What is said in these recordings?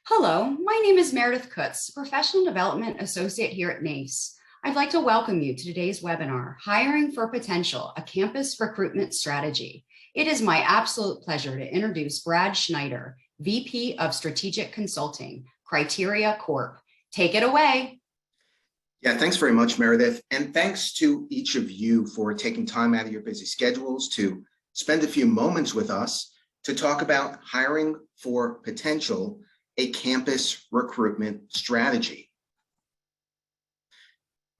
Hello, my name is Meredith Kutz, Professional Development Associate here at NACE. I'd like to welcome you to today's webinar, Hiring for Potential, a Campus Recruitment Strategy. It is my absolute pleasure to introduce Brad Schneider, VP of Strategic Consulting, Criteria Corp. Take it away. Yeah, thanks very much, Meredith. And thanks to each of you for taking time out of your busy schedules to spend a few moments with us to talk about hiring for potential, a campus recruitment strategy.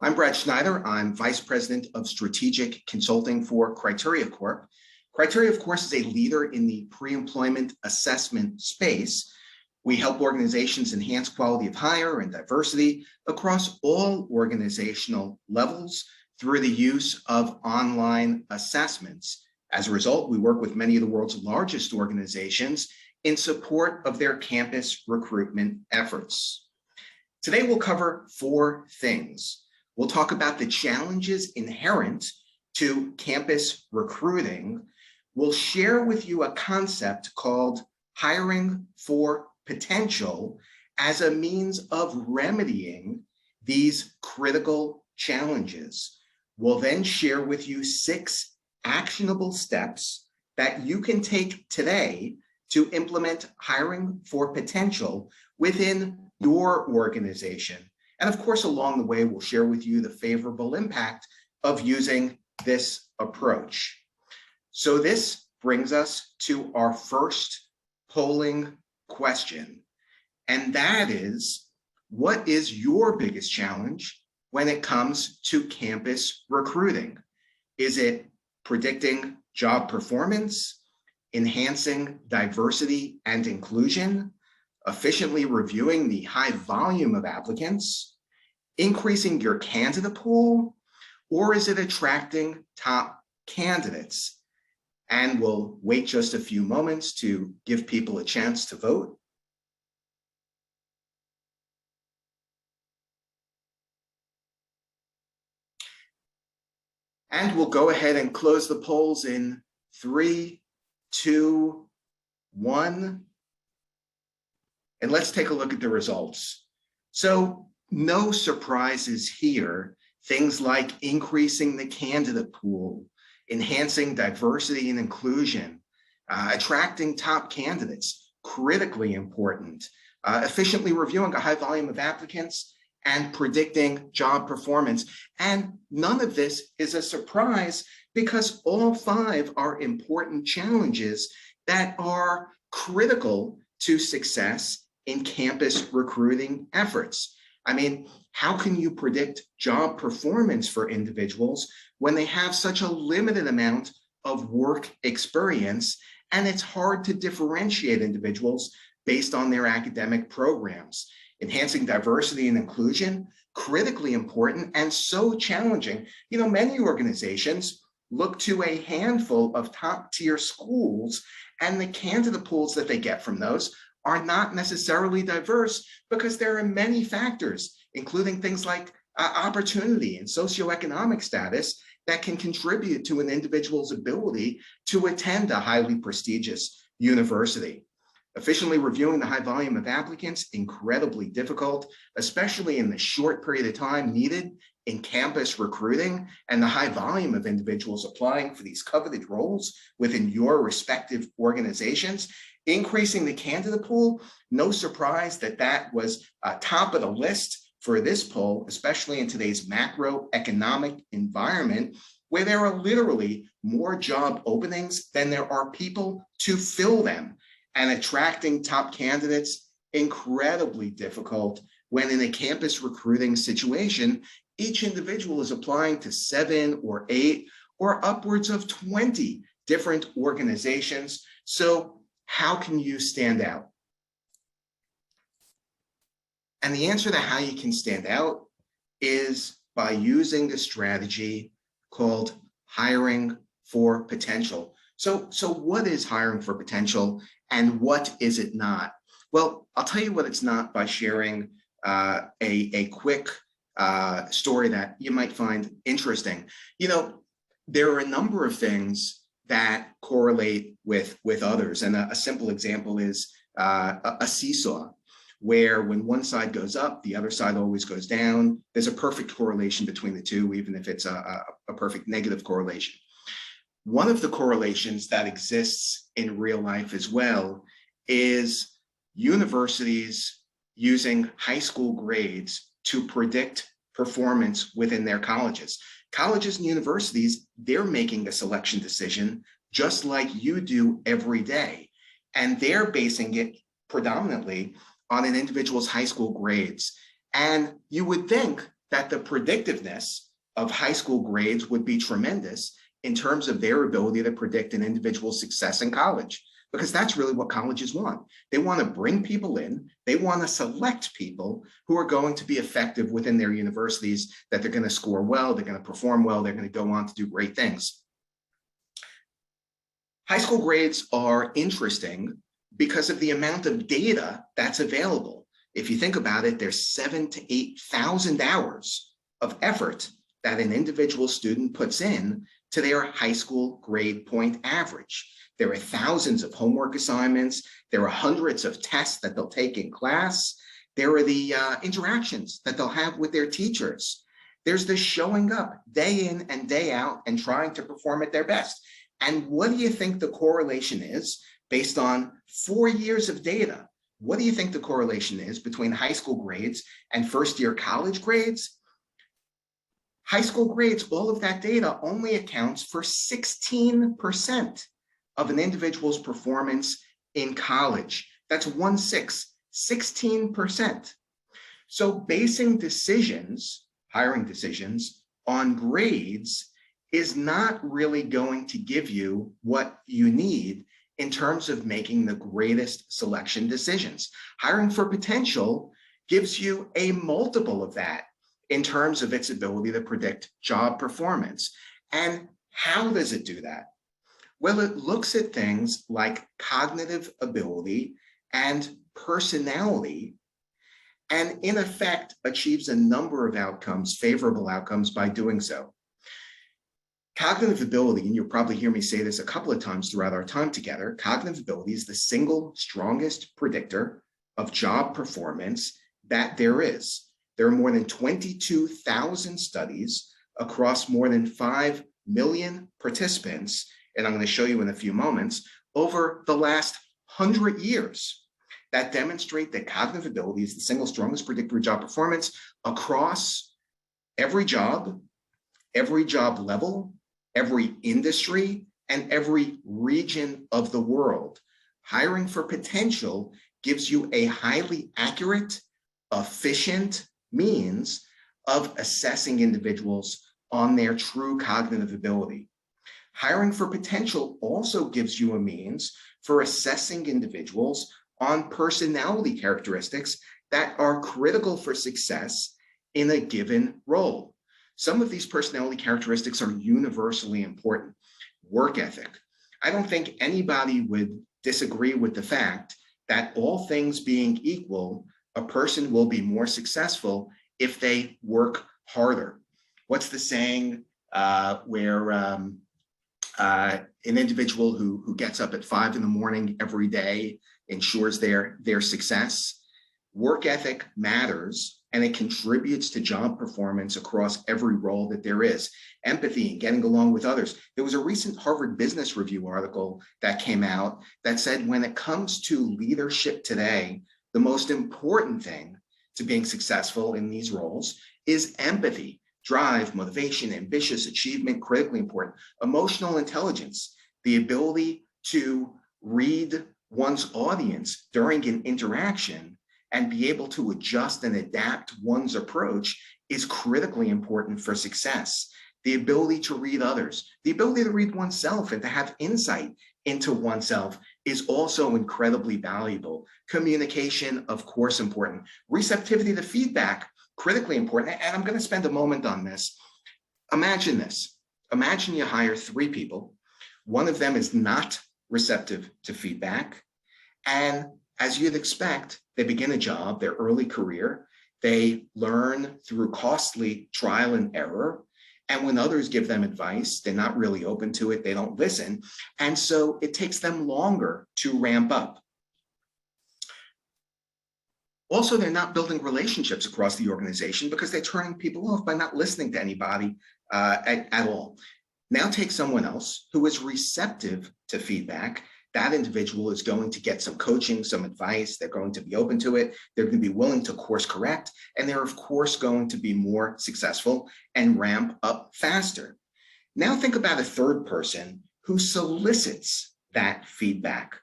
I'm Brad Schneider. I'm Vice President of Strategic Consulting for Criteria Corp. Criteria, of course, is a leader in the pre-employment assessment space. We help organizations enhance quality of hire and diversity across all organizational levels through the use of online assessments. As a result, we work with many of the world's largest organizations in support of their campus recruitment efforts. Today, we'll cover four things. We'll talk about the challenges inherent to campus recruiting. We'll share with you a concept called hiring for potential as a means of remedying these critical challenges. We'll then share with you 6 actionable steps that you can take today to implement hiring for potential within your organization. And of course, along the way, we'll share with you the favorable impact of using this approach. So this brings us to our first polling question, and that is, what is your biggest challenge when it comes to campus recruiting? Is it predicting job performance, enhancing diversity and inclusion, efficiently reviewing the high volume of applicants, increasing your candidate pool, or is it attracting top candidates? And we'll wait just a few moments to give people a chance to vote. And we'll go ahead and close the polls in 3, 2, 1. And let's take a look at the results. So no surprises here. Things like increasing the candidate pool, enhancing diversity and inclusion, attracting top candidates, critically important, efficiently reviewing a high volume of applicants, and predicting job performance. And none of this is a surprise because all 5 are important challenges that are critical to success in campus recruiting efforts. I mean, how can you predict job performance for individuals when they have such a limited amount of work experience, and it's hard to differentiate individuals based on their academic programs? Enhancing diversity and inclusion, critically important and so challenging. You know, many organizations look to a handful of top-tier schools, and the candidate pools that they get from those are not necessarily diverse because there are many factors, including things like opportunity and socioeconomic status, that can contribute to an individual's ability to attend a highly prestigious university. Efficiently reviewing the high volume of applicants, incredibly difficult, especially in the short period of time needed in campus recruiting and the high volume of individuals applying for these coveted roles within your respective organizations. Increasing the candidate pool, no surprise that that was top of the list for this poll, especially in today's macroeconomic environment, where there are literally more job openings than there are people to fill them. And attracting top candidates, incredibly difficult when in a campus recruiting situation, each individual is applying to 7 or 8 or upwards of 20 different organizations. So how can you stand out? And the answer to how you can stand out is by using a strategy called hiring for potential. So what is hiring for potential and what is it not? Well, I'll tell you what it's not by sharing a quick story that you might find interesting. You know, there are a number of things that correlate with others. And a simple example is a seesaw. where when one side goes up, the other side always goes down. There's a perfect correlation between the two, even if it's a perfect negative correlation. One of the correlations that exists in real life as well is universities using high school grades to predict performance within their colleges. Colleges and universities, they're making a selection decision just like you do every day. And they're basing it predominantly on an individual's high school grades. And you would think that the predictiveness of high school grades would be tremendous in terms of their ability to predict an individual's success in college, because that's really what colleges want. They want to bring people in, they want to select people who are going to be effective within their universities, that they're going to score well, they're going to perform well, they're going to go on to do great things. High school grades are interesting because of the amount of data that's available. If you think about it, there's 7,000 to 8,000 hours of effort that an individual student puts in to their high school grade point average. There are thousands of homework assignments. There are hundreds of tests that they'll take in class. There are the interactions that they'll have with their teachers. There's the showing up day in and day out and trying to perform at their best. And what do you think the correlation is based on 4 years of data? What do you think the correlation is between high school grades and first-year college grades? High school grades, all of that data only accounts for 16% of an individual's performance in college. That's 1/6, 16%. So basing decisions, hiring decisions, on grades is not really going to give you what you need in terms of making the greatest selection decisions. Hiring for potential gives you a multiple of that in terms of its ability to predict job performance. And how does it do that? Well, it looks at things like cognitive ability and personality, and in effect achieves a number of outcomes, favorable outcomes, by doing so. Cognitive ability, and you'll probably hear me say this a couple of times throughout our time together, cognitive ability is the single strongest predictor of job performance that there is. There are more than 22,000 studies across more than 5 million participants, and I'm going to show you in a few moments, over the last 100 years that demonstrate that cognitive ability is the single strongest predictor of job performance across every job level, every industry, and every region of the world. Hiring for potential gives you a highly accurate, efficient means of assessing individuals on their true cognitive ability. Hiring for potential also gives you a means for assessing individuals on personality characteristics that are critical for success in a given role. Some of these personality characteristics are universally important. Work ethic. I don't think anybody would disagree with the fact that, all things being equal, a person will be more successful if they work harder. What's the saying where an individual who gets up at 5 in the morning every day ensures their success? Work ethic matters, and it contributes to job performance across every role that there is. Empathy and getting along with others. There was a recent Harvard Business Review article that came out that said when it comes to leadership today, the most important thing to being successful in these roles is empathy. Drive, motivation, ambitious achievement, critically important. Emotional intelligence, the ability to read one's audience during an interaction and be able to adjust and adapt one's approach, is critically important for success. The ability to read others, the ability to read oneself and to have insight into oneself is also incredibly valuable. Communication, of course, important. Receptivity to feedback, critically important. And I'm going to spend a moment on this. Imagine this. Imagine you hire 3 people. One of them is not receptive to feedback. And as you'd expect, they begin a job, their early career. They learn through costly trial and error. And when others give them advice, they're not really open to it. They don't listen. And so it takes them longer to ramp up. Also, they're not building relationships across the organization because they're turning people off by not listening to anybody at all. Now take someone else who is receptive to feedback. That individual is going to get some coaching, some advice. They're going to be open to it. They're going to be willing to course correct. And they're, of course, going to be more successful and ramp up faster. Now think about a third person who solicits that feedback.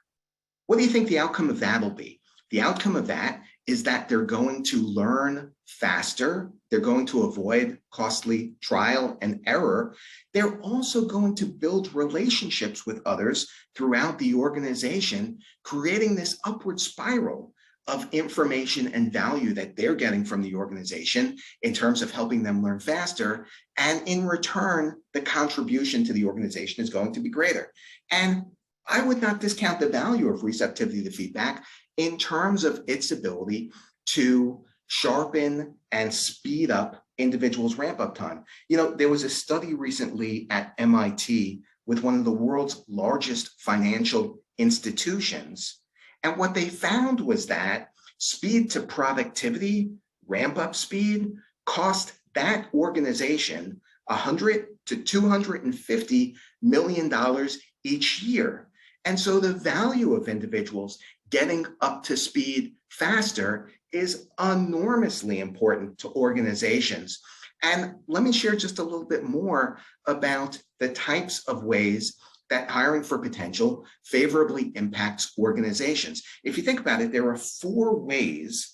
What do you think the outcome of that will be? The outcome of that is that they're going to learn faster. They're going to avoid costly trial and error. They're also going to build relationships with others throughout the organization, creating this upward spiral of information and value that they're getting from the organization in terms of helping them learn faster. And in return, the contribution to the organization is going to be greater. And I would not discount the value of receptivity to feedback in terms of its ability to sharpen and speed up individuals' ramp-up time. You know, there was a study recently at MIT with one of the world's largest financial institutions. And what they found was that speed to productivity, ramp-up speed, cost that organization $100 to $250 million each year. And so the value of individuals getting up to speed faster is enormously important to organizations. And let me share just a little bit more about the types of ways that hiring for potential favorably impacts organizations. If you think about it, there are 4 ways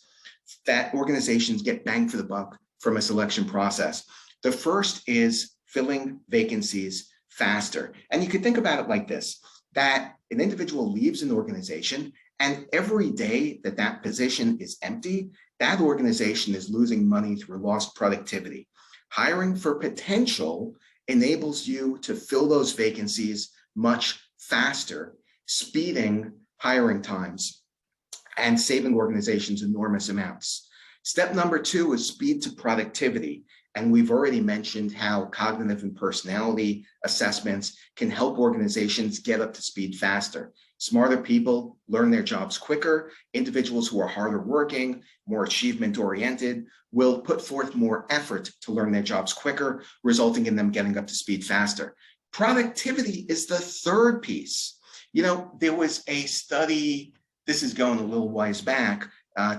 that organizations get bang for the buck from a selection process. The first is filling vacancies faster. And you could think about it like this, that an individual leaves an organization, and every day that that position is empty, that organization is losing money through lost productivity. Hiring for potential enables you to fill those vacancies much faster, speeding hiring times and saving organizations enormous amounts. Step number 2 is speed to productivity. And we've already mentioned how cognitive and personality assessments can help organizations get up to speed faster. Smarter people learn their jobs quicker. Individuals who are harder working, more achievement-oriented, will put forth more effort to learn their jobs quicker, resulting in them getting up to speed faster. Productivity is the third piece. You know, there was a study, this is going a little ways back,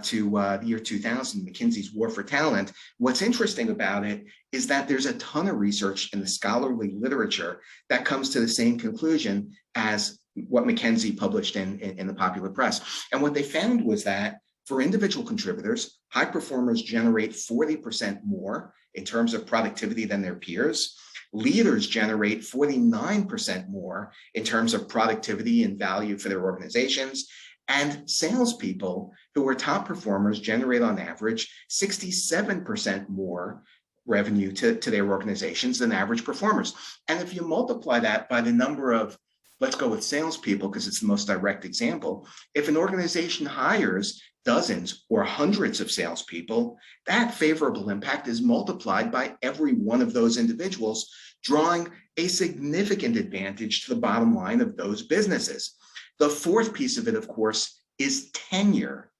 to the year 2000, McKinsey's War for Talent. What's interesting about it is that there's a ton of research in the scholarly literature that comes to the same conclusion as what McKinsey published in the popular press. And what they found was that for individual contributors, high performers generate 40% more in terms of productivity than their peers. Leaders generate 49% more in terms of productivity and value for their organizations. And salespeople who are top performers generate on average 67% more revenue to their organizations than average performers. And if you multiply that by the number of, let's go with salespeople because it's the most direct example, if an organization hires dozens or hundreds of salespeople, that favorable impact is multiplied by every one of those individuals, drawing a significant advantage to the bottom line of those businesses. The fourth piece of it, of course, is tenure.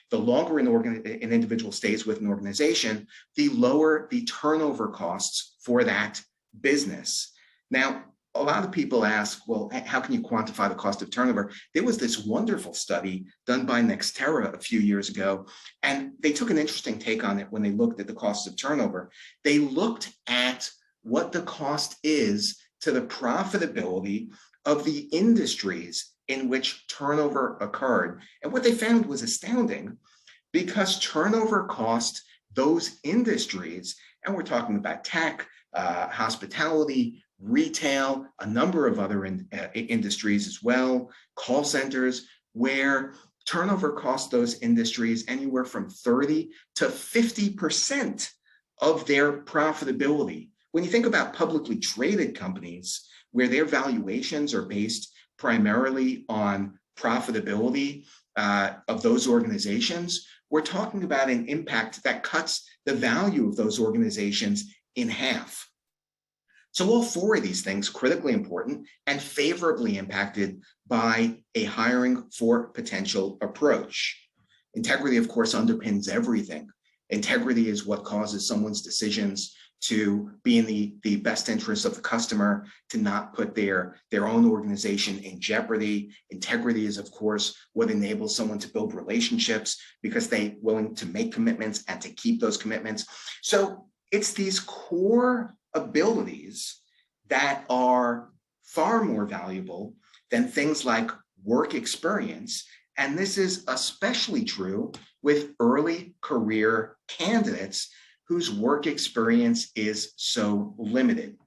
The longer an individual stays with an organization, the lower the turnover costs for that business. Now, a lot of people ask, well, how can you quantify the cost of turnover? There was this wonderful study done by Nextera a few years ago, and they took an interesting take on it when they looked at the cost of turnover. They looked at what the cost is to the profitability of the industries in which turnover occurred. And what they found was astounding, because turnover cost those industries, and we're talking about tech, hospitality, retail, a number of other industries as well, call centers, where turnover cost those industries anywhere from 30 to 50% of their profitability. When you think about publicly traded companies, where their valuations are based primarily on profitability of those organizations, we're talking about an impact that cuts the value of those organizations in half. So all 4 of these things, critically important and favorably impacted by a hiring for potential approach. Integrity, of course, underpins everything. Integrity is what causes someone's decisions to be in the best interest of the customer, to not put their own organization in jeopardy. Integrity is, of course, what enables someone to build relationships because they're willing to make commitments and to keep those commitments. So it's these core abilities that are far more valuable than things like work experience. And this is especially true with early career candidates whose work experience is so limited.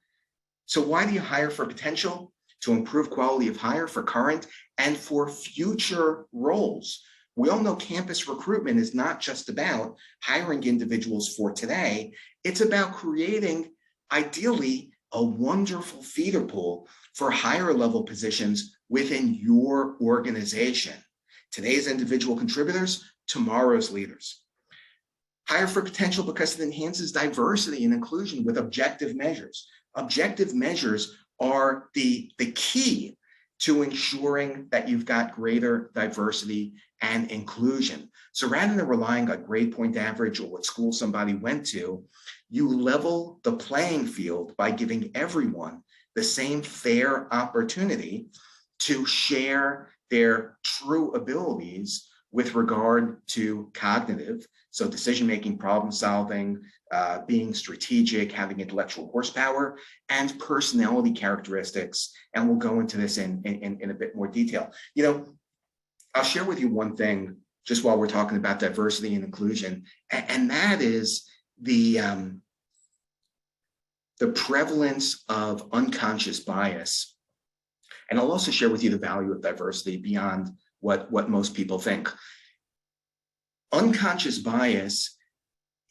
So why do you hire for potential? To improve quality of hire for current and for future roles. We all know campus recruitment is not just about hiring individuals for today. It's about creating, ideally, a wonderful feeder pool for higher level positions within your organization. Today's individual contributors, tomorrow's leaders. Hire for potential because it enhances diversity and inclusion with objective measures. Objective measures are the key to ensuring that you've got greater diversity and inclusion. So rather than relying on grade point average or what school somebody went to, you level the playing field by giving everyone the same fair opportunity to share their true abilities with regard to cognitive, so decision-making, problem-solving, being strategic, having intellectual horsepower, and personality characteristics. And we'll go into this in a bit more detail. You know, I'll share with you one thing just while we're talking about diversity and inclusion, and that is the prevalence of unconscious bias. And I'll also share with you the value of diversity beyond what most people think. Unconscious bias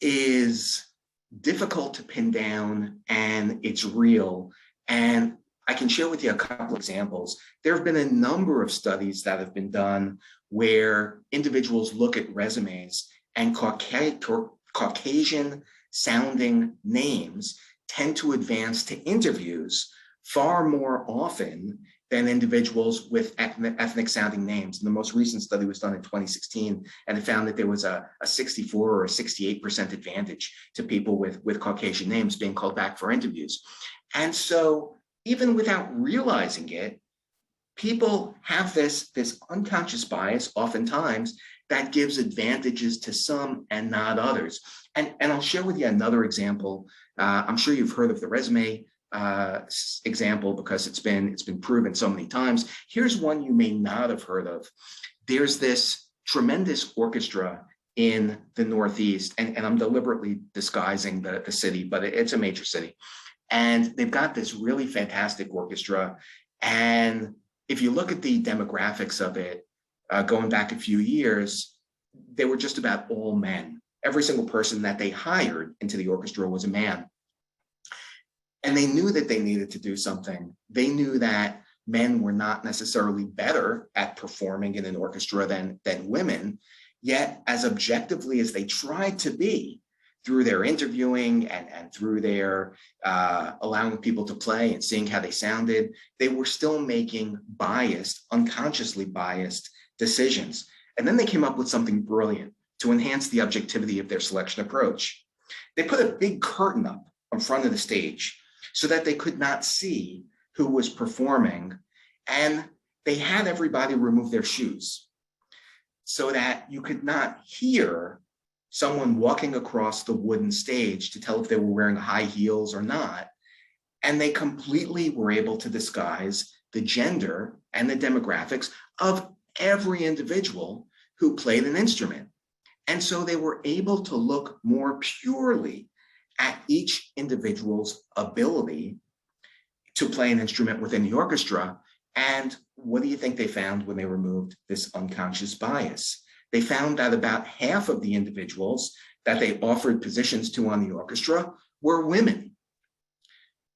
is difficult to pin down, and it's real. And I can share with you a couple examples. There have been a number of studies that have been done where individuals look at resumes and Caucasian sounding names tend to advance to interviews far more often than individuals with ethnic sounding names. And the most recent study was done in 2016, and it found that there was a 64 or a 68% advantage to people with Caucasian names being called back for interviews. And so even without realizing it, people have this unconscious bias oftentimes that gives advantages to some and not others. And I'll share with you another example. I'm sure you've heard of the resume example because it's been proven so many times. Here's one you may not have heard of. There's this tremendous orchestra in the Northeast, and I'm deliberately disguising the city, but it's a major city. And they've got this really fantastic orchestra. And if you look at the demographics of it, going back a few years, they were just about all men. Every single person that they hired into the orchestra was a man. And they knew that they needed to do something. They knew that men were not necessarily better at performing in an orchestra than women, yet as objectively as they tried to be through their interviewing and through their allowing people to play and seeing how they sounded, they were still making biased, unconsciously biased decisions. And then they came up with something brilliant to enhance the objectivity of their selection approach. They put a big curtain up in front of the stage so that they could not see who was performing, and they had everybody remove their shoes so that you could not hear someone walking across the wooden stage to tell if they were wearing high heels or not. And they completely were able to disguise the gender and the demographics of every individual who played an instrument. And so they were able to look more purely at each individual's ability to play an instrument within the orchestra. And what do you think they found when they removed this unconscious bias? They found that about half of the individuals that they offered positions to on the orchestra were women.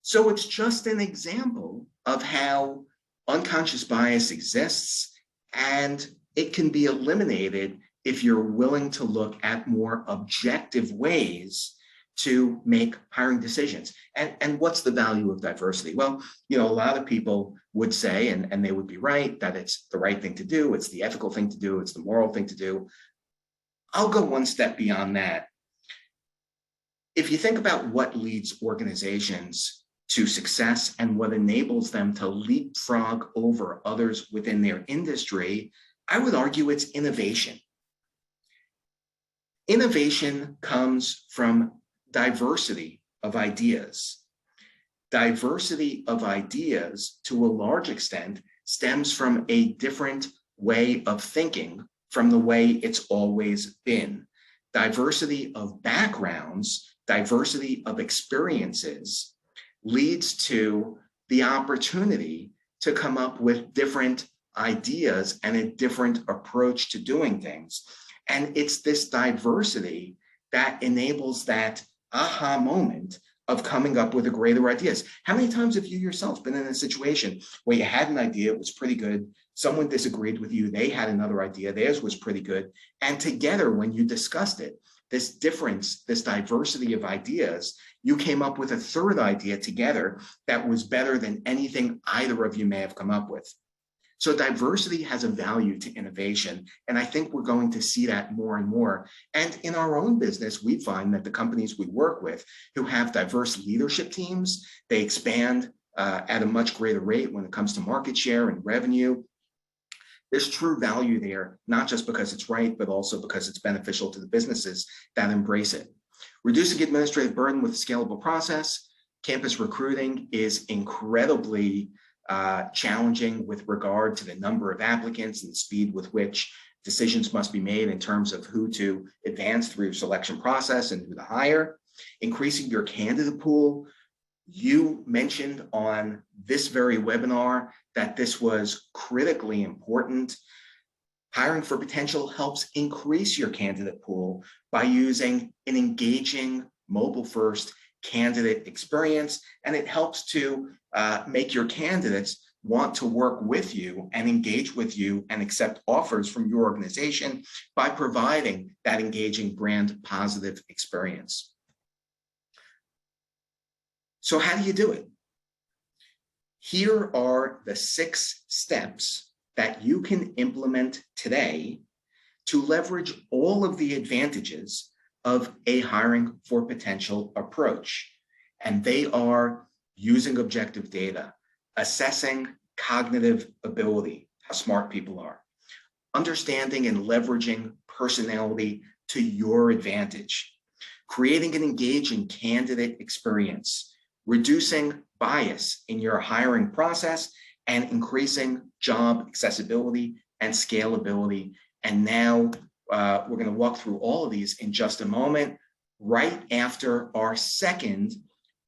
So it's just an example of how unconscious bias exists, and it can be eliminated if you're willing to look at more objective ways to make hiring decisions. And what's the value of diversity? Well, you know, a lot of people would say, and they would be right, that it's the right thing to do, it's the ethical thing to do, it's the moral thing to do. I'll go one step beyond that. If you think about what leads organizations to success and what enables them to leapfrog over others within their industry, I would argue it's innovation. Innovation comes from diversity of ideas. Diversity of ideas, to a large extent, stems from a different way of thinking from the way it's always been. Diversity of backgrounds, diversity of experiences leads to the opportunity to come up with different ideas and a different approach to doing things. And it's this diversity that enables that aha moment of coming up with greater ideas. How many times have you yourself been in a situation where you had an idea, it was pretty good, someone disagreed with you, they had another idea, theirs was pretty good, and together when you discussed it, this difference, this diversity of ideas, you came up with a third idea together that was better than anything either of you may have come up with. So diversity has a value to innovation, and I think we're going to see that more and more. And in our own business, we find that the companies we work with who have diverse leadership teams, they expand at a much greater rate when it comes to market share and revenue. There's true value there, not just because it's right, but also because it's beneficial to the businesses that embrace it. Reducing administrative burden with a scalable process. Campus recruiting is incredibly challenging with regard to the number of applicants and the speed with which decisions must be made in terms of who to advance through your selection process and who to hire. Increasing your candidate pool. You mentioned on this very webinar that this was critically important. Hiring for potential helps increase your candidate pool by using an engaging mobile-first candidate experience, and it helps to make your candidates want to work with you and engage with you and accept offers from your organization by providing that engaging brand positive experience. So how do you do it? Here are the 6 steps that you can implement today to leverage all of the advantages of a hiring for potential approach. And they are using objective data, assessing cognitive ability, how smart people are, understanding and leveraging personality to your advantage, creating an engaging candidate experience, reducing bias in your hiring process, and increasing job accessibility and scalability. And now we're going to walk through all of these in just a moment, right after our second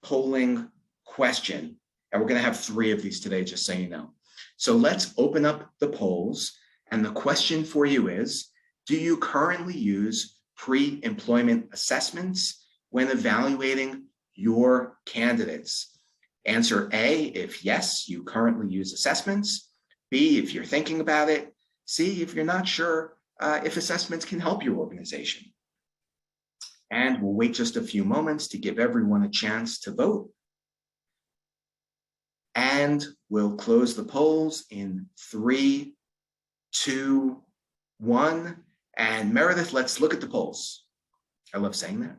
polling question. And we're going to have 3 of these today, just so you know. So let's open up the polls. And the question for you is, do you currently use pre-employment assessments when evaluating your candidates? Answer A, if yes, you currently use assessments. B, if you're thinking about it. C, if you're not sure if assessments can help your organization. And we'll wait just a few moments to give everyone a chance to vote. And we'll close the polls in 3, 2, 1. And Meredith, let's look at the polls. I love saying that.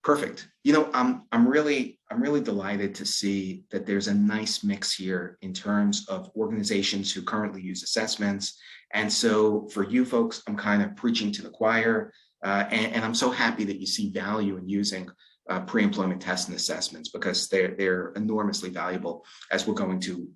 Perfect. You know, I'm really delighted to see that there's a nice mix here in terms of organizations who currently use assessments. And so for you folks, I'm kind of preaching to the choir, and I'm so happy that you see value in using pre-employment tests and assessments, because they're enormously valuable, as we're going to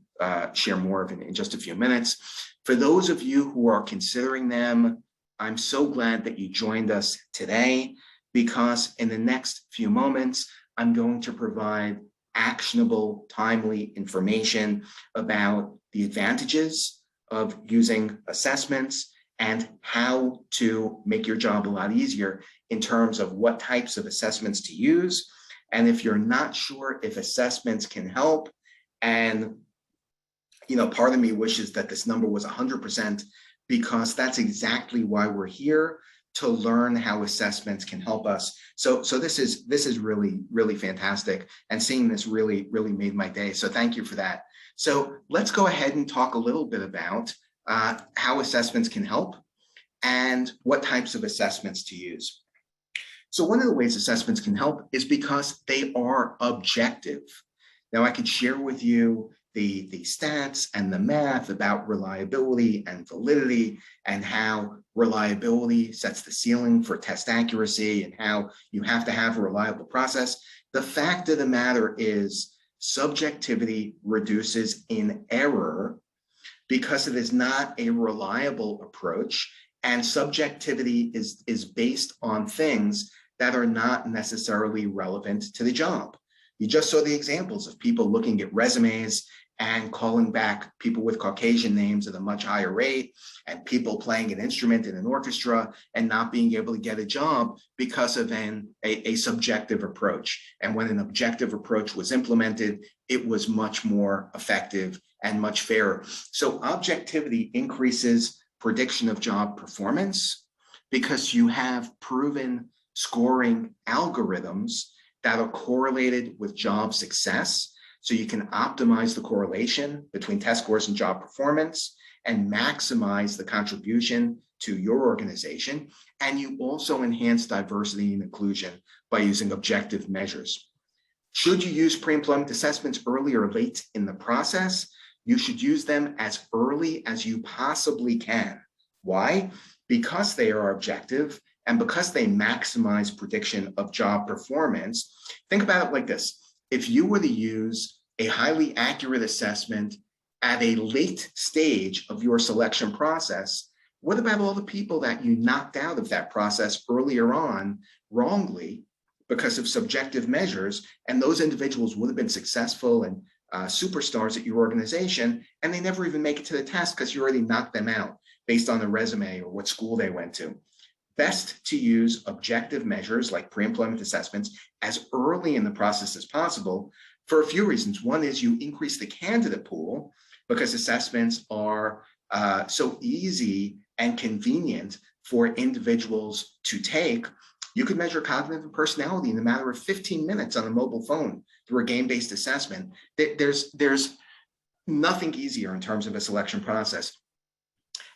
share more of in just a few minutes. For those of you who are considering them, I'm so glad that you joined us today, because in the next few moments, I'm going to provide actionable, timely information about the advantages of using assessments and how to make your job a lot easier in terms of what types of assessments to use. And if you're not sure if assessments can help, and you know, part of me wishes that this number was 100%, because that's exactly why we're here, to learn how assessments can help us. So this is really fantastic, and seeing this really made my day. So thank you for that. So let's go ahead and talk a little bit about how assessments can help. and what types of assessments to use. So one of the ways assessments can help is because they are objective. Now I could share with you the stats and the math about reliability and validity and how reliability sets the ceiling for test accuracy and how you have to have a reliable process. The fact of the matter is subjectivity reduces in error because it is not a reliable approach, and subjectivity is based on things that are not necessarily relevant to the job. You just saw the examples of people looking at resumes and calling back people with Caucasian names at a much higher rate, and people playing an instrument in an orchestra and not being able to get a job because of a subjective approach. And when an objective approach was implemented, it was much more effective and much fairer. So objectivity increases prediction of job performance because you have proven scoring algorithms that are correlated with job success. So you can optimize the correlation between test scores and job performance and maximize the contribution to your organization. And you also enhance diversity and inclusion by using objective measures. Should you use pre-employment assessments early or late in the process? You should use them as early as you possibly can. Why? Because they are objective and because they maximize prediction of job performance. Think about it like this. If you were to use a highly accurate assessment at a late stage of your selection process, what about all the people that you knocked out of that process earlier on wrongly because of subjective measures? And those individuals would have been successful and superstars at your organization, and they never even make it to the test because you already knocked them out based on the resume or what school they went to. Best to use objective measures like pre-employment assessments as early in the process as possible for a few reasons. One is you increase the candidate pool because assessments are so easy and convenient for individuals to take. You could measure cognitive and personality in a matter of 15 minutes on a mobile phone through a game-based assessment. There's nothing easier in terms of a selection process.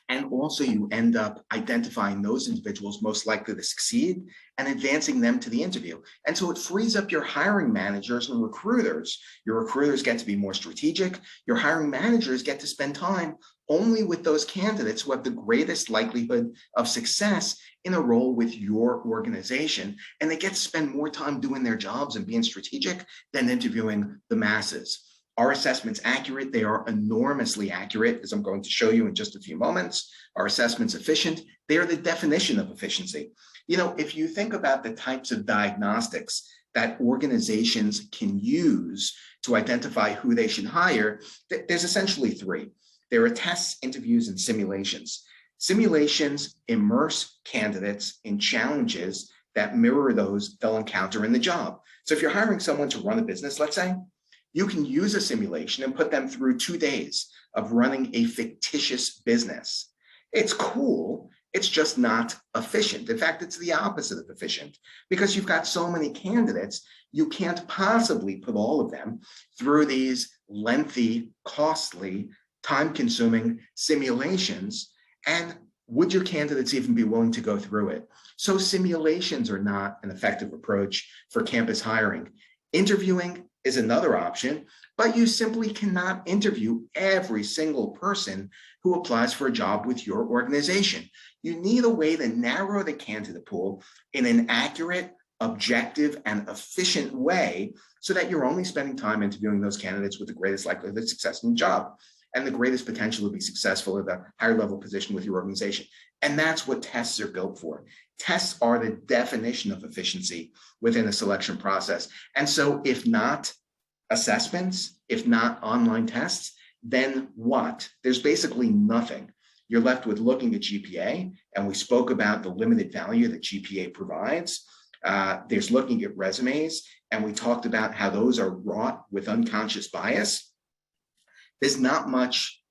And also you end up identifying those individuals most likely to succeed and advancing them to the interview. And so it frees up your hiring managers and recruiters. Your recruiters get to be more strategic. Your hiring managers get to spend time only with those candidates who have the greatest likelihood of success in a role with your organization. And they get to spend more time doing their jobs and being strategic than interviewing the masses. Are assessments accurate? They are enormously accurate, as I'm going to show you in just a few moments. Are assessments efficient? They are the definition of efficiency. You know, if you think about the types of diagnostics that organizations can use to identify who they should hire, there's essentially three. There are tests, interviews, and simulations. Simulations immerse candidates in challenges that mirror those they'll encounter in the job. So if you're hiring someone to run a business, let's say, you can use a simulation and put them through 2 days of running a fictitious business. It's cool, it's just not efficient. In fact, it's the opposite of efficient because you've got so many candidates, you can't possibly put all of them through these lengthy, costly, time-consuming simulations. And would your candidates even be willing to go through it? So simulations are not an effective approach for campus hiring. Interviewing is another option, but you simply cannot interview every single person who applies for a job with your organization. You need a way to narrow the candidate pool in an accurate, objective, and efficient way so that you're only spending time interviewing those candidates with the greatest likelihood of success in the job and the greatest potential to be successful at a higher level position with your organization. And that's what tests are built for. Tests are the definition of efficiency within a selection process. And so if not assessments, if not online tests, then what? There's basically nothing. You're left with looking at GPA, and we spoke about the limited value that GPA provides. There's looking at resumes, and we talked about how those are wrought with unconscious bias. There's not much,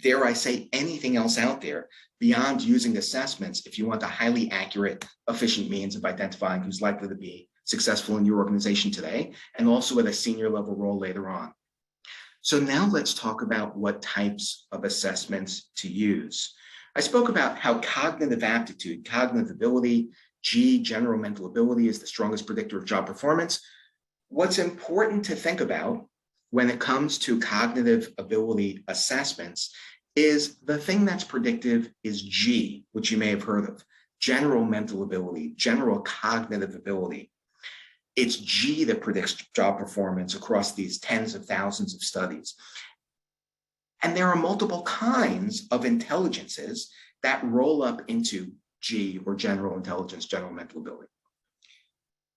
dare I say, anything else out there beyond using assessments if you want a highly accurate, efficient means of identifying who's likely to be successful in your organization today, and also at a senior level role later on. So now let's talk about what types of assessments to use. I spoke about how cognitive aptitude, cognitive ability, G, general mental ability, is the strongest predictor of job performance. What's important to think about when it comes to cognitive ability assessments is the thing that's predictive is G, which you may have heard of, general mental ability, general cognitive ability. It's G that predicts job performance across these tens of thousands of studies. And there are multiple kinds of intelligences that roll up into G, or general intelligence, general mental ability.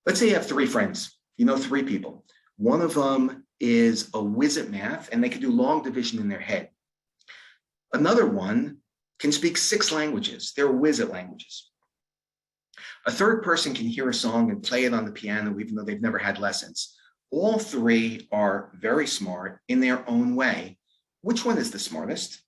Let's say you have three friends, you know, three people. One of them is a whiz at math and they can do long division in their head. Another one can speak 6 languages. They're a whiz at languages. A third person can hear a song and play it on the piano even though they've never had lessons. All three are very smart in their own way. Which one is the smartest?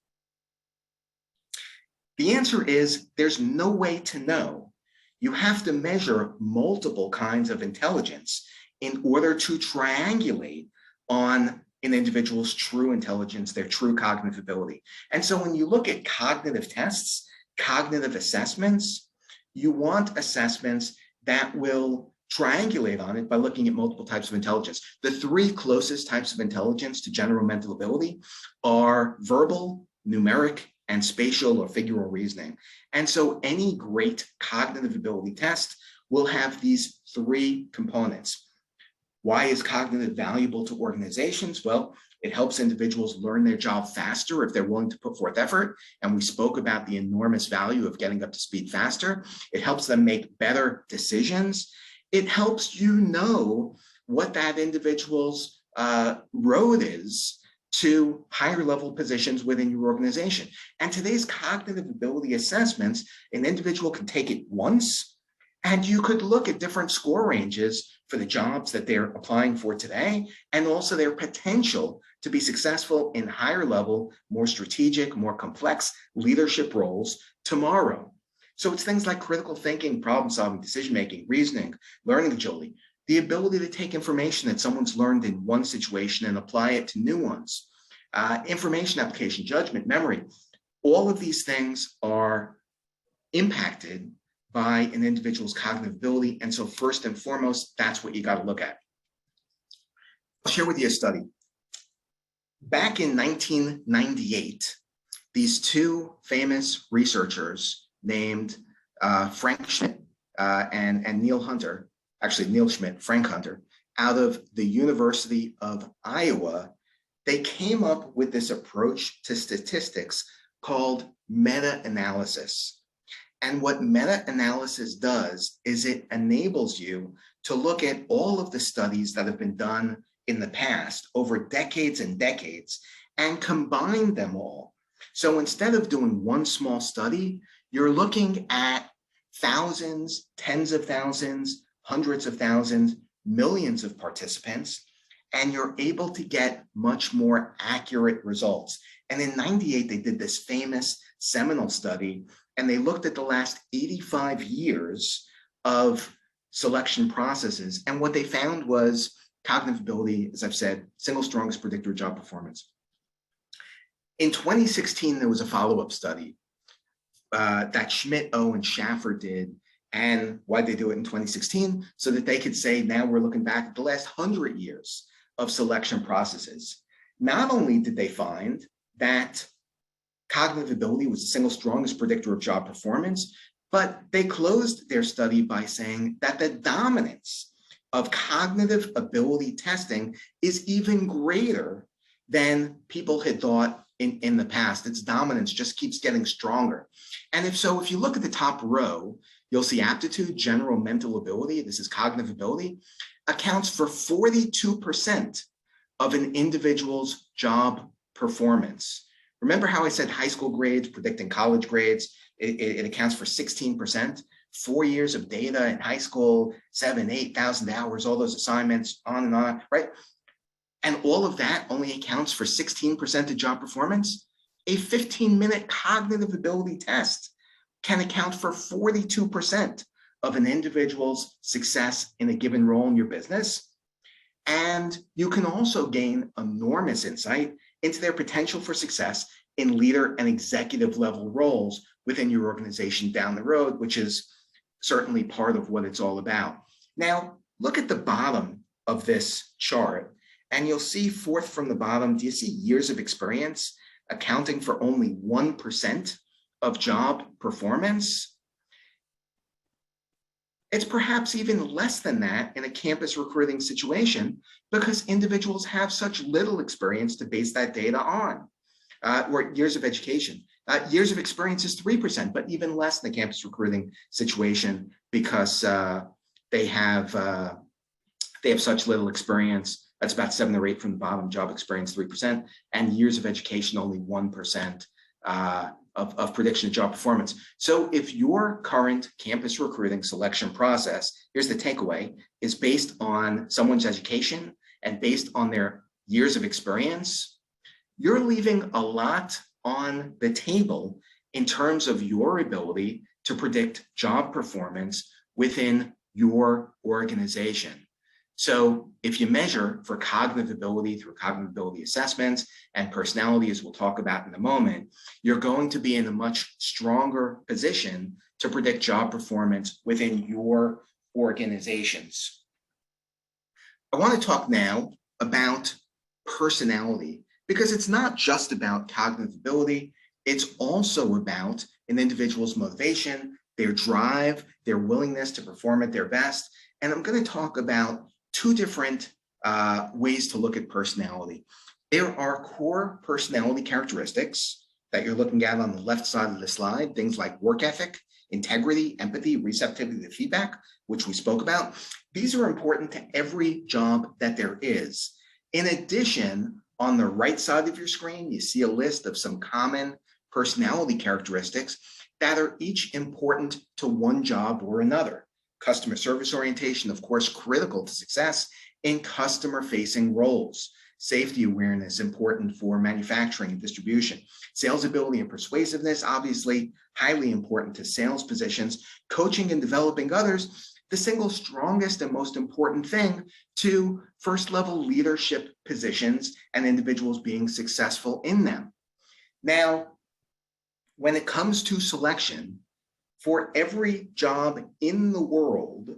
The answer is there's no way to know. You have to measure multiple kinds of intelligence in order to triangulate on an individual's true intelligence, their true cognitive ability. And so when you look at cognitive tests, cognitive assessments, you want assessments that will triangulate on it by looking at multiple types of intelligence. The 3 closest types of intelligence to general mental ability are verbal, numeric, and spatial or figural reasoning. And so any great cognitive ability test will have these 3 components. Why is cognitive valuable to organizations? Well, it helps individuals learn their job faster if they're willing to put forth effort. And we spoke about the enormous value of getting up to speed faster. It helps them make better decisions. It helps you know what that individual's road is to higher level positions within your organization. And today's cognitive ability assessments, an individual can take it once, and you could look at different score ranges for the jobs that they're applying for today, and also their potential to be successful in higher level, more strategic, more complex leadership roles tomorrow. So it's things like critical thinking, problem solving, decision-making, reasoning, learning agility, the ability to take information that someone's learned in one situation and apply it to new ones, information application, judgment, memory. All of these things are impacted by an individual's cognitive ability. And so first and foremost, that's what you got to look at. I'll share with you a study. Back in 1998, these 2 famous researchers named Frank Schmidt and Neil Hunter, actually Neil Schmidt, Frank Hunter, out of the University of Iowa, they came up with this approach to statistics called meta-analysis. And what meta-analysis does is it enables you to look at all of the studies that have been done in the past over decades and decades and combine them all. So instead of doing one small study, you're looking at thousands, tens of thousands, hundreds of thousands, millions of participants, and you're able to get much more accurate results. And in '98, they did this famous seminal study, and they looked at the last 85 years of selection processes. And what they found was cognitive ability, as I've said, single strongest predictor of job performance. In 2016, there was a follow-up study that Schmidt, and Schaffer did. And why'd they do it in 2016? So that they could say, now we're looking back at the last 100 years of selection processes. Not only did they find that cognitive ability was the single strongest predictor of job performance, but they closed their study by saying that the dominance of cognitive ability testing is even greater than people had thought in the past. Its dominance just keeps getting stronger. And if you look at the top row, you'll see aptitude, general mental ability, this is cognitive ability, accounts for 42% of an individual's job performance. Remember how I said high school grades predicting college grades? It accounts for 16%. 4 years of data in high school, 7,000 to 8,000 hours, all those assignments, on and on, right? And all of that only accounts for 16% of job performance. A 15-minute cognitive ability test can account for 42% of an individual's success in a given role in your business. And you can also gain enormous insight into their potential for success in leader and executive level roles within your organization down the road, which is certainly part of what it's all about. Now, look at the bottom of this chart, and you'll see fourth from the bottom, do you see years of experience accounting for only 1% of job performance? It's perhaps even less than that in a campus recruiting situation because individuals have such little experience to base that data on, or years of education. Years of experience is 3%, but even less in the campus recruiting situation because they have such little experience. That's about 7 or 8 from the bottom, job experience 3%, and years of education only 1% of prediction of job performance. So if your current campus recruiting selection process, here's the takeaway, is based on someone's education and based on their years of experience, you're leaving a lot on the table in terms of your ability to predict job performance within your organization. So if you measure for cognitive ability through cognitive ability assessments and personality, as we'll talk about in a moment, you're going to be in a much stronger position to predict job performance within your organizations. I want to talk now about personality, because it's not just about cognitive ability, it's also about an individual's motivation, their drive, their willingness to perform at their best. And I'm going to talk about 2 different ways to look at personality. There are core personality characteristics that you're looking at on the left side of the slide, things like work ethic, integrity, empathy, receptivity to feedback, which we spoke about. These are important to every job that there is. In addition, on the right side of your screen, you see a list of some common personality characteristics that are each important to one job or another. Customer service orientation, of course, critical to success in customer-facing roles. Safety awareness, important for manufacturing and distribution. Sales ability and persuasiveness, obviously, highly important to sales positions. Coaching and developing others, the single strongest and most important thing to first-level leadership positions and individuals being successful in them. Now, when it comes to selection, for every job in the world,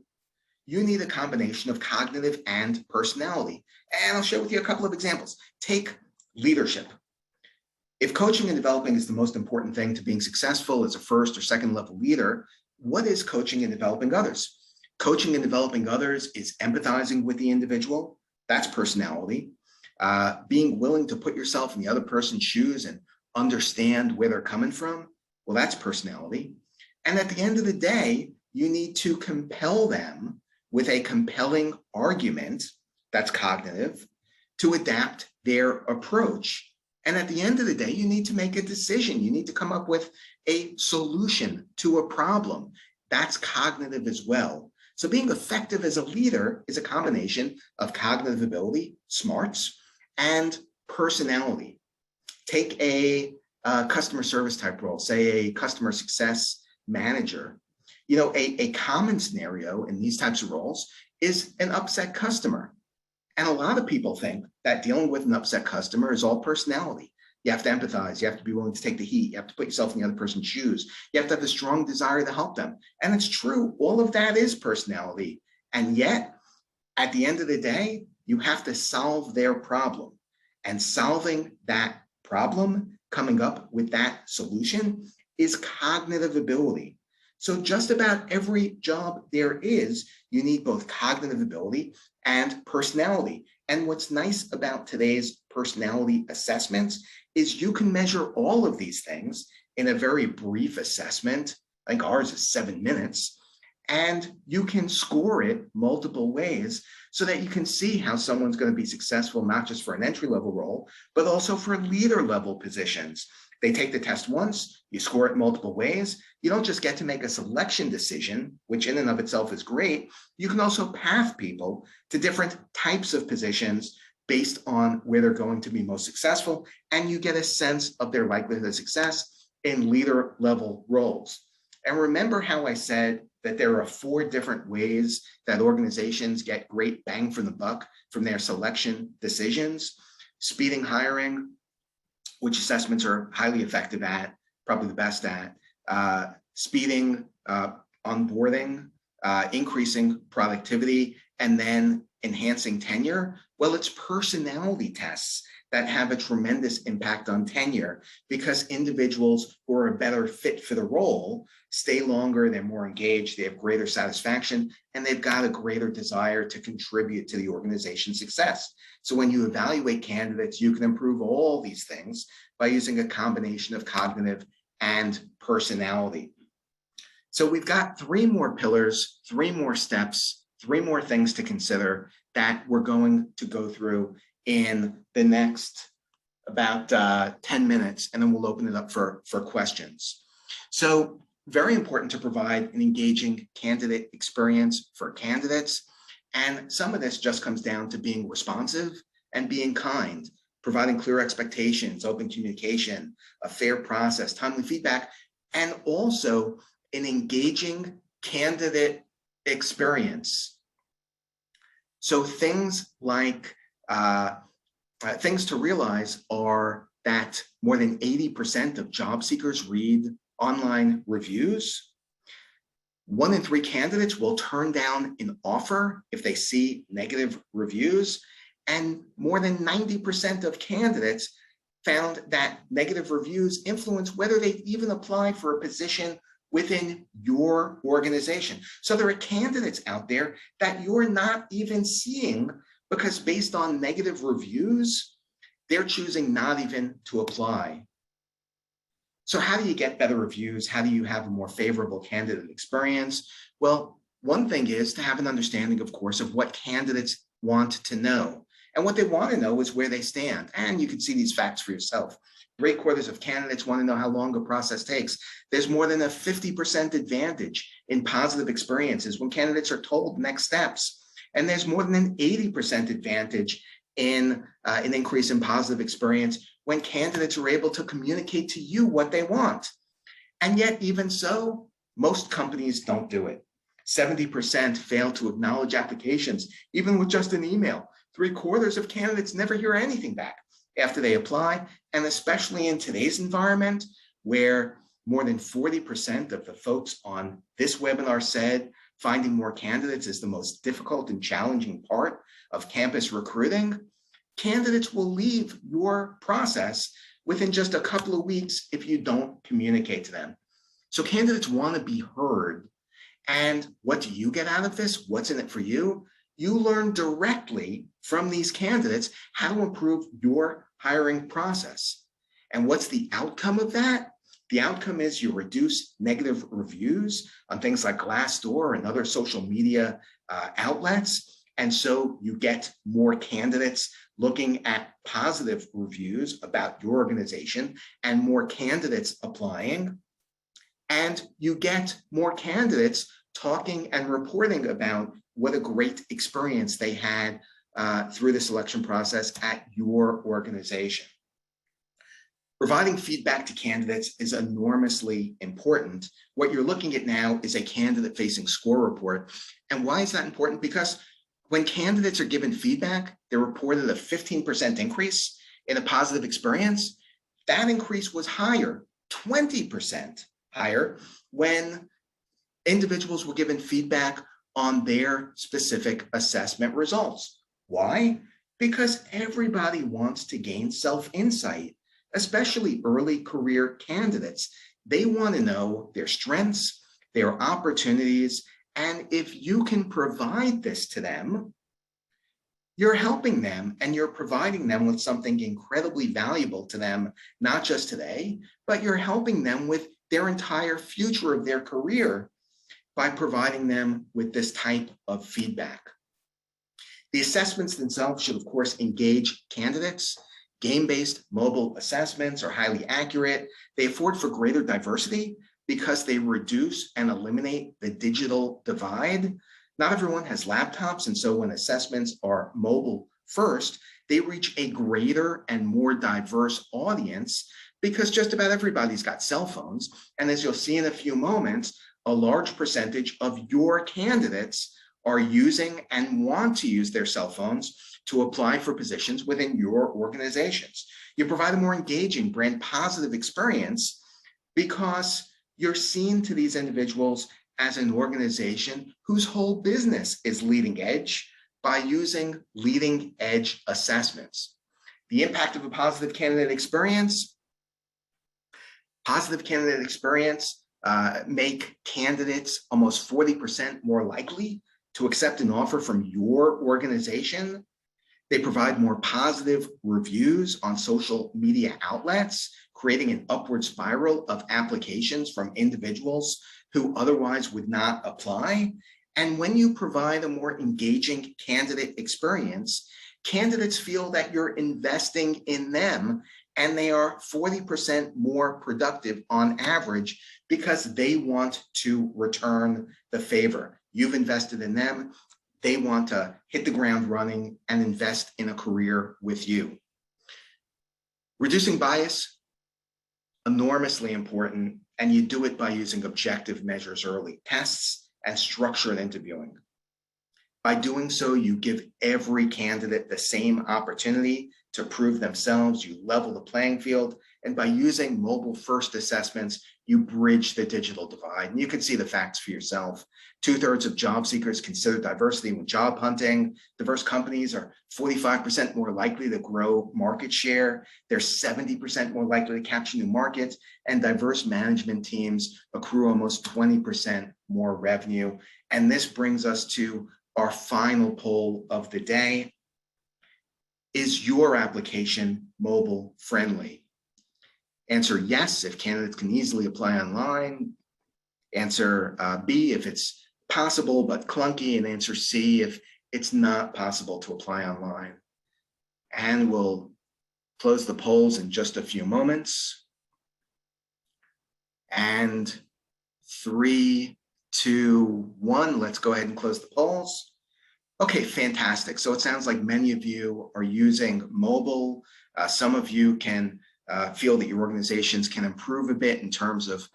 you need a combination of cognitive and personality. And I'll share with you a couple of examples. Take leadership. If coaching and developing is the most important thing to being successful as a first or second level leader, what is coaching and developing others? Coaching and developing others is empathizing with the individual. That's personality. Being willing to put yourself in the other person's shoes and understand where they're coming from. Well, that's personality. And at the end of the day, you need to compel them with a compelling argument, that's cognitive, to adapt their approach. And at the end of the day, you need to make a decision. You need to come up with a solution to a problem. That's cognitive as well. So being effective as a leader is a combination of cognitive ability, smarts, and personality. Take a customer service type role, say a customer success manager. You know, a common scenario in these types of roles is an upset customer. And a lot of people think that dealing with an upset customer is all personality. You have to empathize. You have to be willing to take the heat. You have to put yourself in the other person's shoes. You have to have a strong desire to help them. And it's true. All of that is personality. And yet, at the end of the day, you have to solve their problem. And solving that problem, coming up with that solution, is cognitive ability. So just about every job there is, you need both cognitive ability and personality. And what's nice about today's personality assessments is you can measure all of these things in a very brief assessment. I think ours is 7 minutes. And you can score it multiple ways so that you can see how someone's going to be successful, not just for an entry-level role, but also for leader-level positions. They take the test once, you score it multiple ways. You don't just get to make a selection decision, which in and of itself is great. You can also path people to different types of positions based on where they're going to be most successful, and you get a sense of their likelihood of success in leader-level roles. And remember how I said that there are 4 different ways that organizations get great bang for the buck from their selection decisions. Speeding hiring, which assessments are highly effective at, probably the best at. speeding onboarding, increasing productivity, and then enhancing tenure? Well, it's personality tests that have a tremendous impact on tenure, because individuals who are a better fit for the role stay longer, they're more engaged, they have greater satisfaction, and they've got a greater desire to contribute to the organization's success. So when you evaluate candidates, you can improve all these things by using a combination of cognitive and personality. So we've got 3 more pillars, 3 more steps, 3 more things to consider that we're going to go through in the next about 10 minutes, and then we'll open it up for questions. So very important to provide an engaging candidate experience for candidates. And some of this just comes down to being responsive and being kind, providing clear expectations, open communication, a fair process, timely feedback, and also an engaging candidate experience. So things like, things to realize are that more than 80% of job seekers read online reviews. 1 in 3 candidates will turn down an offer if they see negative reviews. And more than 90% of candidates found that negative reviews influence whether they even apply for a position within your organization. So there are candidates out there that you're not even seeing because based on negative reviews, they're choosing not even to apply. So how do you get better reviews? How do you have a more favorable candidate experience? Well, one thing is to have an understanding, of course, of what candidates want to know. And what they want to know is where they stand. And you can see these facts for yourself. 3/4 of candidates want to know how long a process takes. There's more than a 50% advantage in positive experiences when candidates are told next steps. And there's more than an 80% advantage in an increase in positive experience when candidates are able to communicate to you what they want. And yet, even so, most companies don't do it. 70% fail to acknowledge applications, even with just an email. 3/4 of candidates never hear anything back after they apply. And especially in today's environment, where more than 40% of the folks on this webinar said finding more candidates is the most difficult and challenging part of campus recruiting, candidates will leave your process within just a couple of weeks if you don't communicate to them. So candidates want to be heard. And what do you get out of this? What's in it for you? You learn directly from these candidates how to improve your hiring process. And what's the outcome of that? The outcome is you reduce negative reviews on things like Glassdoor and other social media outlets. And so you get more candidates looking at positive reviews about your organization and more candidates applying. And you get more candidates talking and reporting about what a great experience they had through the selection process at your organization. Providing feedback to candidates is enormously important. What you're looking at now is a candidate-facing score report. And why is that important? Because when candidates are given feedback, they're reported a 15% increase in a positive experience. That increase was higher, 20% higher, when individuals were given feedback on their specific assessment results. Why? Because everybody wants to gain self-insight, especially early career candidates. They want to know their strengths, their opportunities, and if you can provide this to them, you're helping them and you're providing them with something incredibly valuable to them, not just today, but you're helping them with their entire future of their career by providing them with this type of feedback. The assessments themselves should, of course, engage candidates. Game-based mobile assessments are highly accurate. They afford for greater diversity because they reduce and eliminate the digital divide. Not everyone has laptops, and so when assessments are mobile first, they reach a greater and more diverse audience because just about everybody's got cell phones. And as you'll see in a few moments, a large percentage of your candidates are using and want to use their cell phones to apply for positions within your organizations. You provide a more engaging, brand positive experience because you're seen to these individuals as an organization whose whole business is leading edge by using leading edge assessments. The impact of a positive candidate experience make candidates almost 40% more likely to accept an offer from your organization. They provide more positive reviews on social media outlets, creating an upward spiral of applications from individuals who otherwise would not apply. And when you provide a more engaging candidate experience, candidates feel that you're investing in them, and they are 40% more productive on average because they want to return the favor. You've invested in them. They want to hit the ground running and invest in a career with you. Reducing bias, enormously important, and you do it by using objective measures early, tests and structured interviewing. By doing so, you give every candidate the same opportunity to prove themselves, you level the playing field, and by using mobile-first assessments, you bridge the digital divide. And you can see the facts for yourself. 2/3 of job seekers consider diversity when job hunting. Diverse companies are 45% more likely to grow market share. They're 70% more likely to capture new markets, and diverse management teams accrue almost 20% more revenue. And this brings us to our final poll of the day. Is your application mobile friendly? Answer yes if candidates can easily apply online. Answer B if it's possible but clunky, and answer C if it's not possible to apply online. And we'll close the polls in just a few moments. And 3, 2, 1, let's go ahead and close the polls. Okay, fantastic. So it sounds like many of you are using mobile. Some of you can feel that your organizations can improve a bit in terms of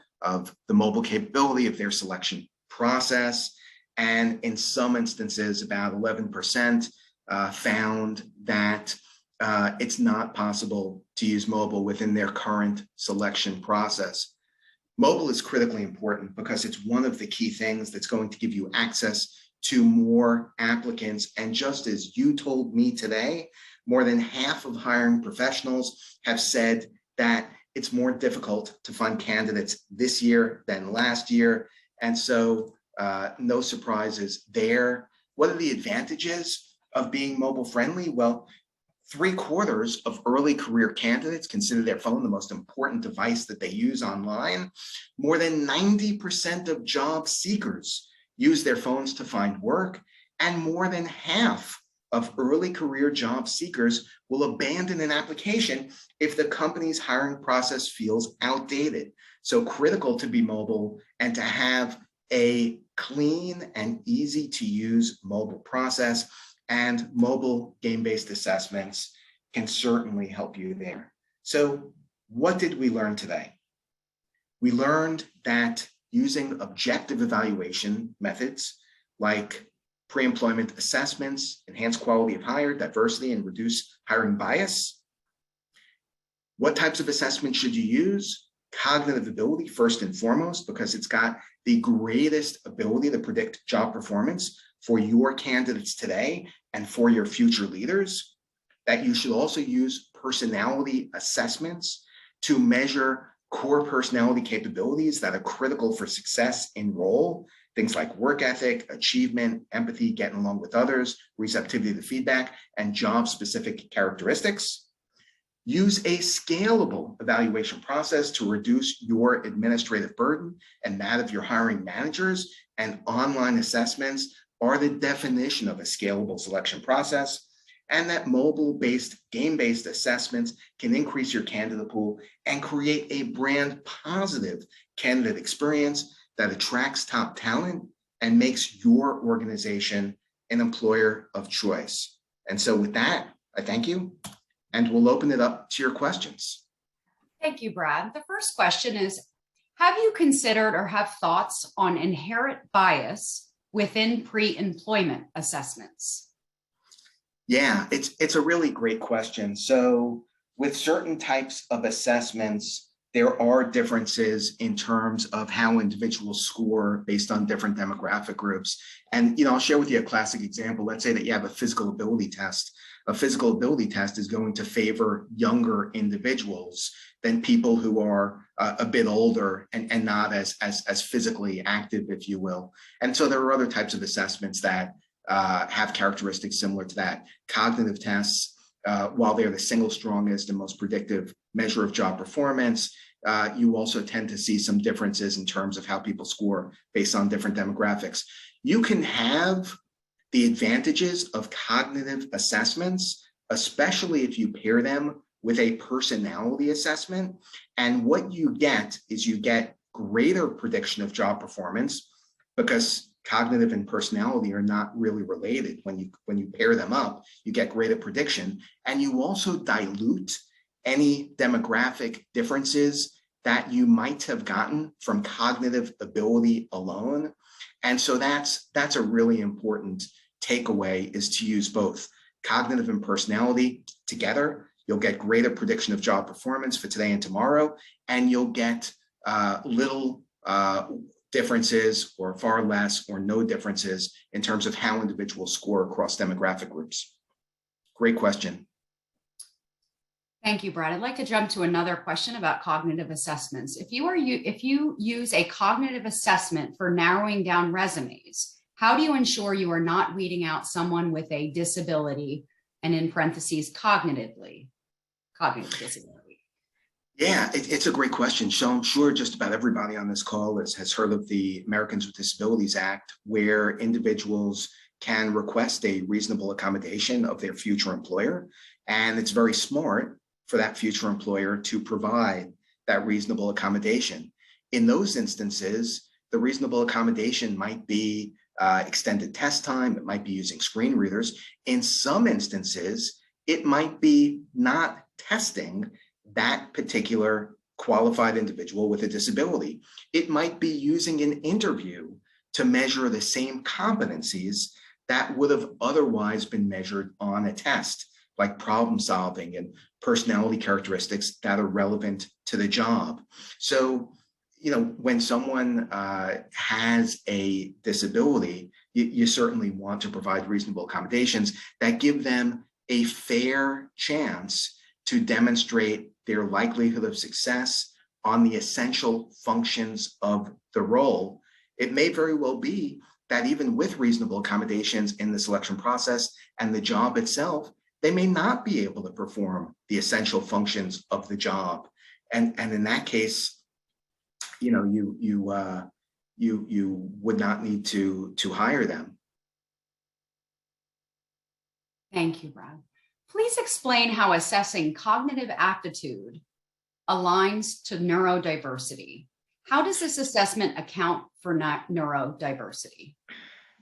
the mobile capability of their selection process. And in some instances, about 11% found that it's not possible to use mobile within their current selection process. Mobile is critically important because it's one of the key things that's going to give you access to more applicants. And just as you told me today, more than half of hiring professionals have said that it's more difficult to find candidates this year than last year. And so no surprises there. What are the advantages of being mobile friendly? Well, 3/4 of early career candidates consider their phone the most important device that they use online. More than 90% of job seekers use their phones to find work, and more than half of early career job seekers will abandon an application if the company's hiring process feels outdated. So critical to be mobile and to have a clean and easy to use mobile process, and mobile game-based assessments can certainly help you there. So what did we learn today? We learned that using objective evaluation methods like pre-employment assessments enhance quality of hire, diversity, and reduce hiring bias. What types of assessments should you use? Cognitive ability, first and foremost, because it's got the greatest ability to predict job performance for your candidates today and for your future leaders. That you should also use personality assessments to measure core personality capabilities that are critical for success in role. Things like work ethic, achievement, empathy, getting along with others, receptivity to feedback, and job-specific characteristics. Use a scalable evaluation process to reduce your administrative burden and that of your hiring managers, and online assessments are the definition of a scalable selection process, and that mobile-based, game-based assessments can increase your candidate pool and create a brand positive candidate experience that attracts top talent and makes your organization an employer of choice. And so with that, I thank you, and we'll open it up to your questions. Thank you, Brad. The first question is, have you considered or have thoughts on inherent bias within pre-employment assessments? Yeah, it's a really great question. So with certain types of assessments, there are differences in terms of how individuals score based on different demographic groups. And, I'll share with you a classic example. Let's say that you have a physical ability test. A physical ability test is going to favor younger individuals than people who are a bit older and not as physically active, if you will. And so there are other types of assessments that have characteristics similar to that. Cognitive tests, while they're the single strongest and most predictive measure of job performance, you also tend to see some differences in terms of how people score based on different demographics. You can have the advantages of cognitive assessments, especially if you pair them with a personality assessment. And what you get is you get greater prediction of job performance, because cognitive and personality are not really related. When you pair them up, you get greater prediction, and you also dilute any demographic differences that you might have gotten from cognitive ability alone. And so that's a really important takeaway, is to use both cognitive and personality together. You'll get greater prediction of job performance for today and tomorrow, and you'll get little differences, or far less or no differences, in terms of how individuals score across demographic groups. Great question. Thank you, Brad. I'd like to jump to another question about cognitive assessments. If you use a cognitive assessment for narrowing down resumes, how do you ensure you are not weeding out someone with a disability, and in parentheses, cognitive disability? Yeah, it's a great question. So I'm sure just about everybody on this call has heard of the Americans with Disabilities Act, where individuals can request a reasonable accommodation of their future employer. And it's very smart for that future employer to provide that reasonable accommodation. In those instances, the reasonable accommodation might be extended test time. It might be using screen readers. In some instances, it might be not testing that particular qualified individual with a disability. It might be using an interview to measure the same competencies that would have otherwise been measured on a test, like problem solving and personality characteristics that are relevant to the job. So, when someone has a disability, you certainly want to provide reasonable accommodations that give them a fair chance to demonstrate their likelihood of success on the essential functions of the role. It may very well be that even with reasonable accommodations in the selection process and the job itself, they may not be able to perform the essential functions of the job. And in that case, you would not need to hire them. Thank you, Brad. Please explain how assessing cognitive aptitude aligns to neurodiversity. How does this assessment account for neurodiversity?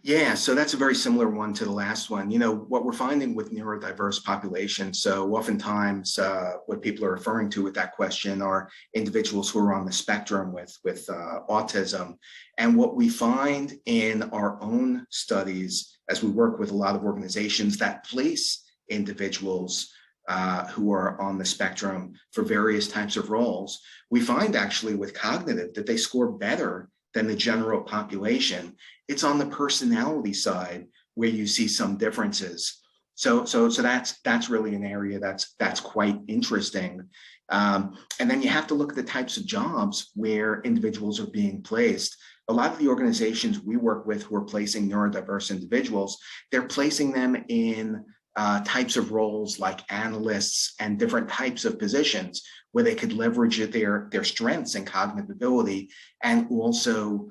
Yeah, so that's a very similar one to the last one. What we're finding with neurodiverse populations, so oftentimes what people are referring to with that question are individuals who are on the spectrum with autism. And what we find in our own studies, as we work with a lot of organizations that place individuals who are on the spectrum for various types of roles, we find actually with cognitive that they score better than the general population. It's on the personality side where you see some differences. So that's really an area that's quite interesting. And then you have to look at the types of jobs where individuals are being placed. A lot of the organizations we work with who are placing neurodiverse individuals, they're placing them in types of roles like analysts and different types of positions where they could leverage their strengths and cognitive ability, and also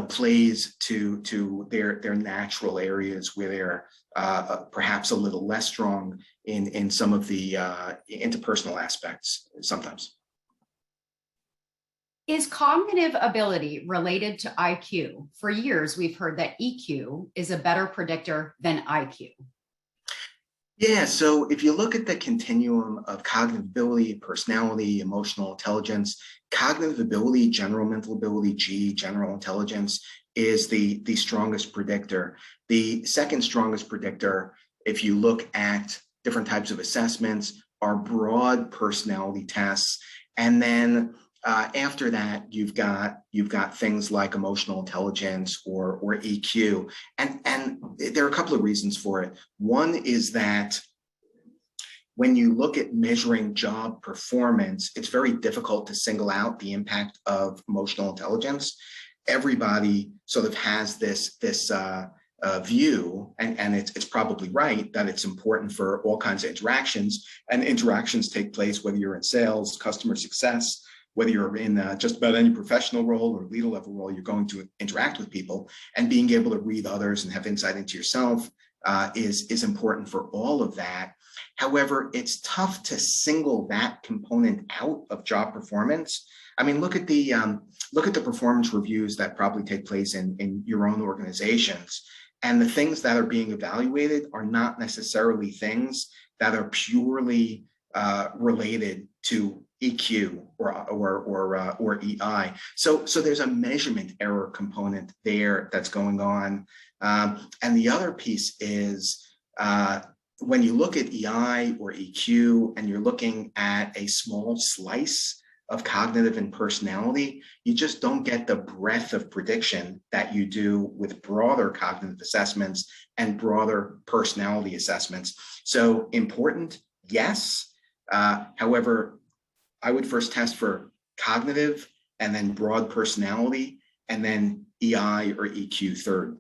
plays to their natural areas where they're perhaps a little less strong in some of the interpersonal aspects sometimes. Is cognitive ability related to IQ? For years, we've heard that EQ is a better predictor than IQ. Yeah, so if you look at the continuum of cognitive ability, personality, emotional intelligence, cognitive ability, general mental ability, general intelligence, is the strongest predictor. The second strongest predictor, if you look at different types of assessments, are broad personality tests. And then after that, you've got things like emotional intelligence or EQ, and there are a couple of reasons for it. One is that when you look at measuring job performance, it's very difficult to single out the impact of emotional intelligence. Everybody sort of has this view, and it's probably right, that it's important for all kinds of interactions, and interactions take place whether you're in sales, customer success, whether you're in just about any professional role or leader level role, you're going to interact with people, and being able to read others and have insight into yourself is important for all of that. However, it's tough to single that component out of job performance. I mean, look at the performance reviews that probably take place in your own organizations, and the things that are being evaluated are not necessarily things that are purely related to EQ or EI. So there's a measurement error component there that's going on, and the other piece is when you look at EI or EQ and you're looking at a small slice of cognitive and personality, you just don't get the breadth of prediction that you do with broader cognitive assessments and broader personality assessments. So important, yes. However, I would first test for cognitive and then broad personality, and then EI or EQ third.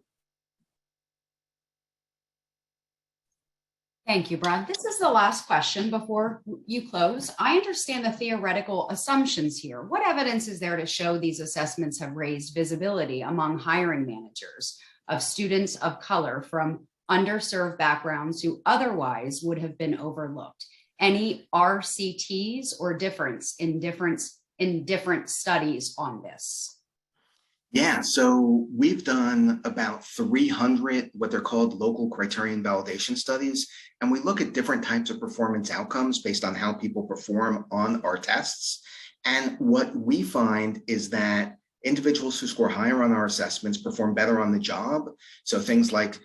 Thank you, Brad. This is the last question before you close. I understand the theoretical assumptions here. What evidence is there to show these assessments have raised visibility among hiring managers of students of color from underserved backgrounds who otherwise would have been overlooked? Any RCTs or difference in different studies on this? Yeah, so we've done about 300 what they're called local criterion validation studies, and we look at different types of performance outcomes based on how people perform on our tests. And what we find is that individuals who score higher on our assessments perform better on the job. So things like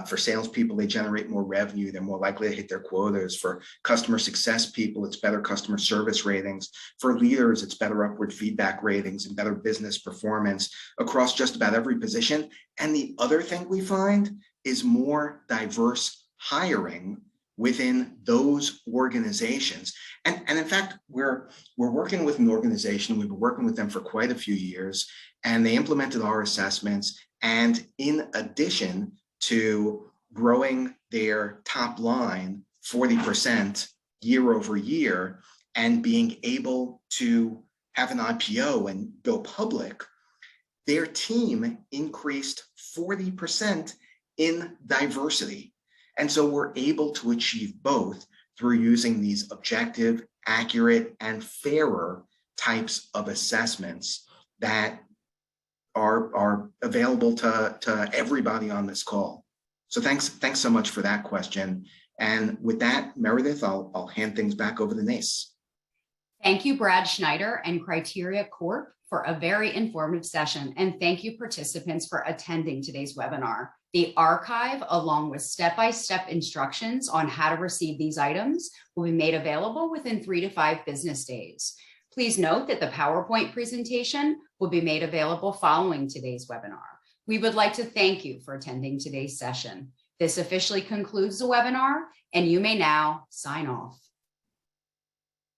for salespeople, they generate more revenue, they're more likely to hit their quotas. For customer success people, it's better customer service ratings. For leaders, it's better upward feedback ratings and better business performance across just about every position. And the other thing we find is more diverse hiring within those organizations. And in fact, we're working with an organization, we've been working with them for quite a few years, and they implemented our assessments. And in addition to growing their top line 40% year over year and being able to have an IPO and go public, their team increased 40% in diversity. And so we're able to achieve both through using these objective, accurate, and fairer types of assessments that are available to everybody on this call. So thanks so much for that question. And with that, Meredith, I'll hand things back over to Nace. Thank you, Brad Schneider and Criteria Corp, for a very informative session. And thank you, participants, for attending today's webinar. The archive, along with step-by-step instructions on how to receive these items, will be made available within 3 to 5 business days. Please note that the PowerPoint presentation will be made available following today's webinar. We would like to thank you for attending today's session. This officially concludes the webinar, and you may now sign off.